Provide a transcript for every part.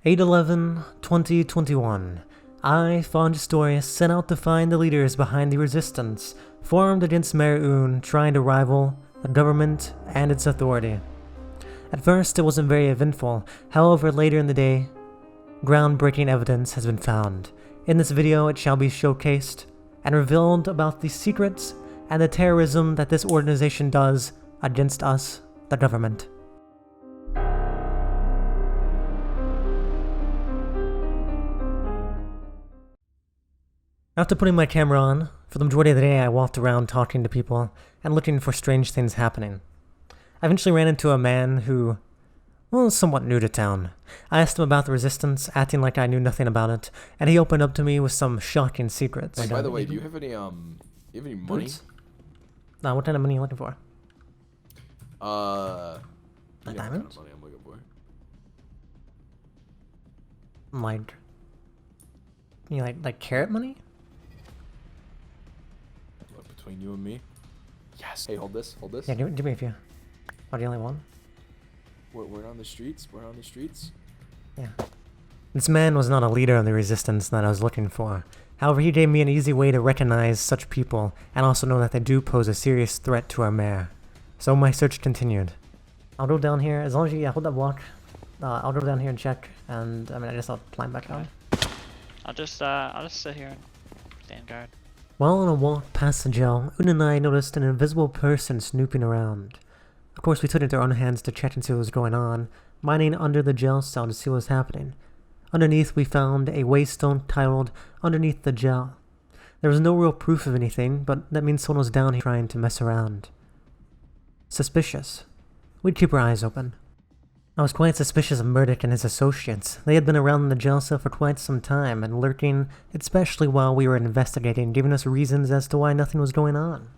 8/11/2021. I, Fawnde Jestorious, set out to find the leaders behind the resistance formed against Mayor Eun trying to rival the government and its authority. At first, it wasn't very eventful. However, later in the day, groundbreaking evidence has been found. In this video, it shall be showcased and revealed about the secrets and the terrorism that this organization does against us, the government. After putting my camera on, for the majority of the day I walked around talking to people and looking for strange things happening. I eventually ran into a man who, well, was somewhat new to town. I asked him about the resistance, acting like I knew nothing about it, and he opened up to me with some shocking secrets. By the way, do you have any money? Boots? No, what kind of money are you looking for? Diamonds? Kind of money I'm looking for. Like, you like carrot money? What, between you and me? Yes. Hey, hold this. Hold this. Yeah, give me a few. Oh, do you only want? We're on the streets. We're on the streets. Yeah. This man was not a leader of the resistance that I was looking for. However, he gave me an easy way to recognize such people and also know that they do pose a serious threat to our mayor. So my search continued. I'll go down here, as long as you hold that block. I'll go down here and check, and I guess I'll climb back out. I'll just sit here and stand guard. While on a walk past the jail, Eun and I noticed an invisible person snooping around. Of course, we took it into our own hands to check and see what was going on, mining under the jail cell to see what was happening. Underneath, we found a waystone titled "Underneath the Jail." There was no real proof of anything, but that means someone was down here trying to mess around. Suspicious. We'd keep our eyes open. I was quite suspicious of Murdoch and his associates. They had been around the jail cell for quite some time, and lurking, especially while we were investigating, giving us reasons as to why nothing was going on.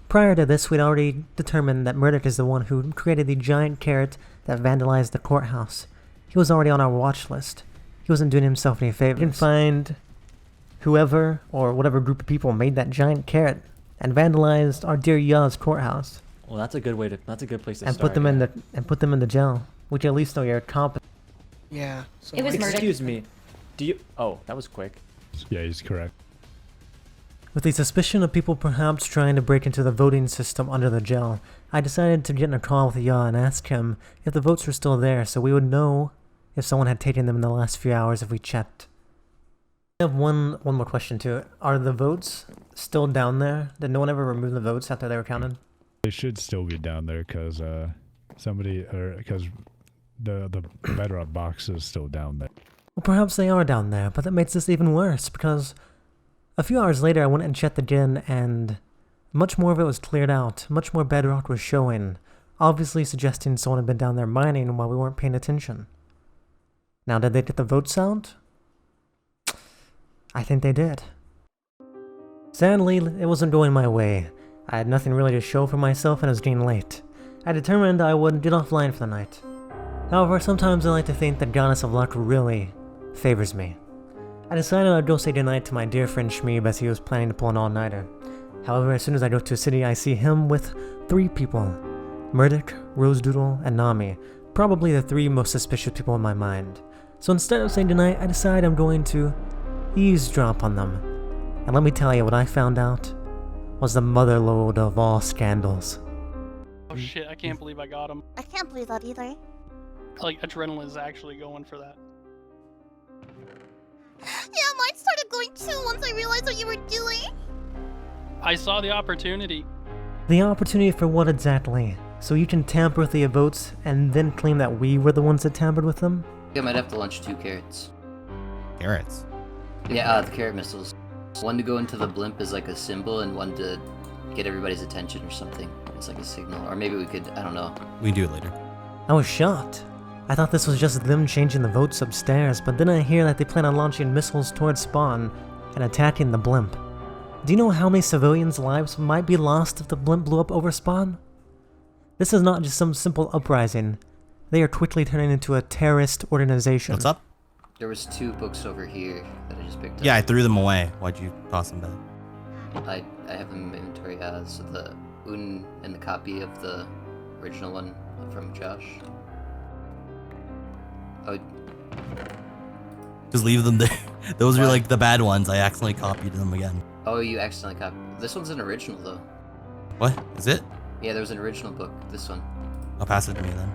Prior to this, we'd already determined that Murdoch is the one who created the giant carrot that vandalized the courthouse. He was already on our watch list. He wasn't doing himself any favors. We can find whoever or whatever group of people made that giant carrot and vandalized our dear Ya's courthouse. Well, that's a good way to. That's a good place to and start. Put them in the jail. We can at least know you're competent. Yeah. So It was murder. Excuse me. Do you? Oh, that was quick. Yeah, he's correct. With the suspicion of people perhaps trying to break into the voting system under the jail, I decided to get in a call with Ya and ask him if the votes were still there so we would know if someone had taken them in the last few hours if we checked. I have one more question too. Are the votes still down there? Did no one ever remove the votes after they were counted? They should still be down there because because the bedrock box is still down there. Well, perhaps they are down there, but that makes this even worse because a few hours later I went and checked again and much more of it was cleared out. Much more bedrock was showing, obviously suggesting someone had been down there mining while we weren't paying attention. Now, did they get the votes out? I think they did. Sadly, it wasn't going my way. I had nothing really to show for myself and it was getting late. I determined I would get offline for the night. However, sometimes I like to think the goddess of luck really favors me. I decided I'd go say goodnight to my dear friend Shmeeb as he was planning to pull an all-nighter. However, as soon as I go to a city, I see him with 3 people. Murdoch, Rosedoodle, and Nami. Probably the 3 most suspicious people in my mind. So instead of saying goodnight, I decide I'm going to eavesdrop on them. And let me tell you, what I found out was the motherlode of all scandals. Oh shit, I can't believe I got him. I can't believe that either. Like, adrenaline is actually going for that. Yeah, mine started going too once I realized what you were doing. I saw the opportunity. The opportunity for what exactly? So you can tamper with the votes and then claim that we were the ones that tampered with them? I might have to launch 2 carrots. Carrots? Yeah, the carrot missiles. One to go into the blimp as like a symbol, and one to get everybody's attention or something. It's like a signal. Or maybe we could, I don't know. We can do it later. I was shocked. I thought this was just them changing the votes upstairs, but then I hear that they plan on launching missiles towards spawn and attacking the blimp. Do you know how many civilians' lives might be lost if the blimp blew up over spawn? This is not just some simple uprising. They are quickly turning into a terrorist organization. What's up? There was 2 books over here that I just picked up. Yeah, I threw them away. Why'd you toss them back? I have them in inventory as the Eun and the copy of the original one from Josh. Oh, Just leave them there. Those are Why? like the bad ones. I accidentally copied them again. Oh, you accidentally copied. This one's an original though. What? Is it? Yeah, there was an original book. This one. I'll pass it to me then.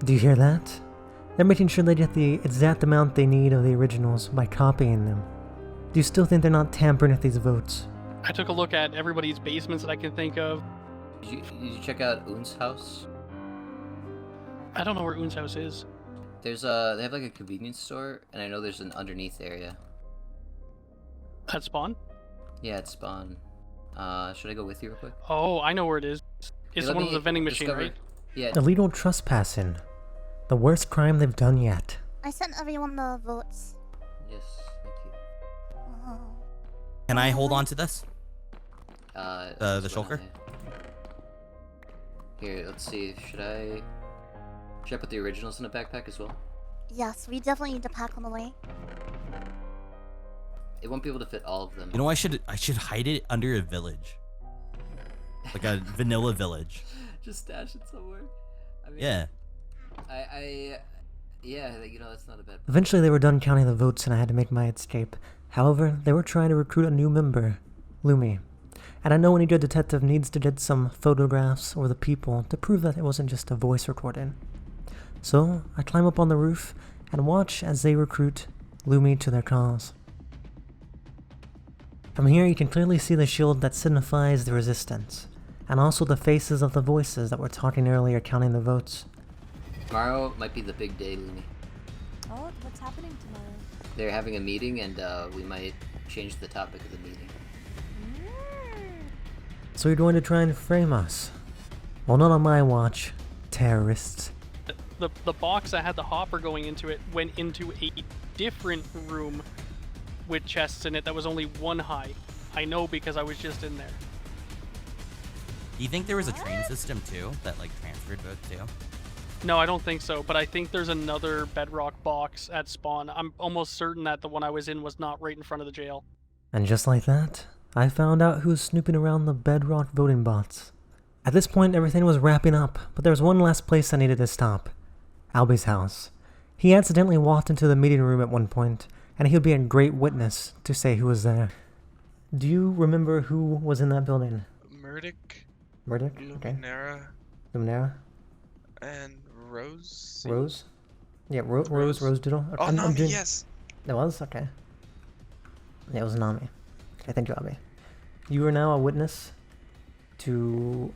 Do you hear that? They're making sure they get the exact amount they need of the originals by copying them. Do you still think they're not tampering with these votes? I took a look at everybody's basements that I can think of. Did you check out Eun's house? I don't know where Eun's house is. There's they have like a convenience store, and I know there's an underneath area. At spawn? Yeah, it's spawn. Should I go with you real quick? Oh, I know where it is. It's Let one of me the vending machine, discover- right? Yeah. Illegal trespassing. The worst crime they've done yet. I sent everyone the votes. Yes, thank you. Oh. Can I hold on to this? The the shulker? Here, let's see. Should I put the originals in a backpack as well? Yes, we definitely need to pack on the way. It won't be able to fit all of them. You know, I should hide it under a village, like a vanilla village. Just stash it somewhere. I mean, Yeah. Yeah, you know, that's not a bad plan. Eventually they were done counting the votes and I had to make my escape. However, they were trying to recruit a new member, Lumi. And I know any good detective needs to get some photographs or the people to prove that it wasn't just a voice recording. So, I climb up on the roof and watch as they recruit Lumi to their cause. From here you can clearly see the shield that signifies the resistance, and also the faces of the voices that were talking earlier counting the votes. Tomorrow might be the big day, Lumi. Oh, what's happening tomorrow? They're having a meeting, and we might change the topic of the meeting. So you're going to try and frame us? Well, not on my watch, terrorists. The box that had the hopper going into it went into a different room with chests in it that was only one high. I know because I was just in there. Do you think there was a train system too that like transferred votes too? No, I don't think so, but I think there's another bedrock box at spawn. I'm almost certain that the one I was in was not right in front of the jail. And just like that, I found out who was snooping around the bedrock voting bots. At this point, everything was wrapping up, but there was one last place I needed to stop. Albie's house. He accidentally walked into the meeting room at one point, and he would be a great witness to say who was there. Do you remember who was in that building? Murdoch, Murdoch? Okay. Luminara, Luminara? and Rose. Rose? Yeah, Rose Doodle? Oh, Nami, yes. It was? Okay. Yeah, it was Nami. Okay, thank you, Albie. You are now a witness to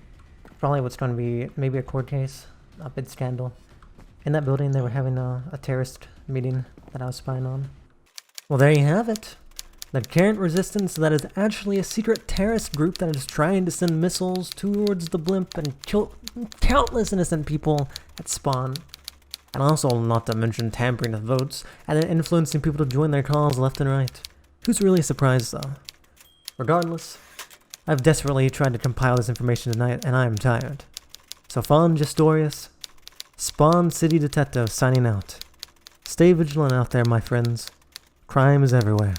probably what's going to be maybe a court case, a big scandal. In that building, they were having a terrorist meeting that I was spying on. Well, there you have it. The current resistance that is actually a secret terrorist group that is trying to send missiles towards the blimp and kill countless innocent people at spawn. And also, not to mention tampering with votes and then influencing people to join their cause left and right. Who's really surprised though? Regardless, I've desperately tried to compile this information tonight and I am tired. So Fawnde, Jestorious, Spawn City Detective signing out. Stay vigilant out there, my friends. Crime is everywhere.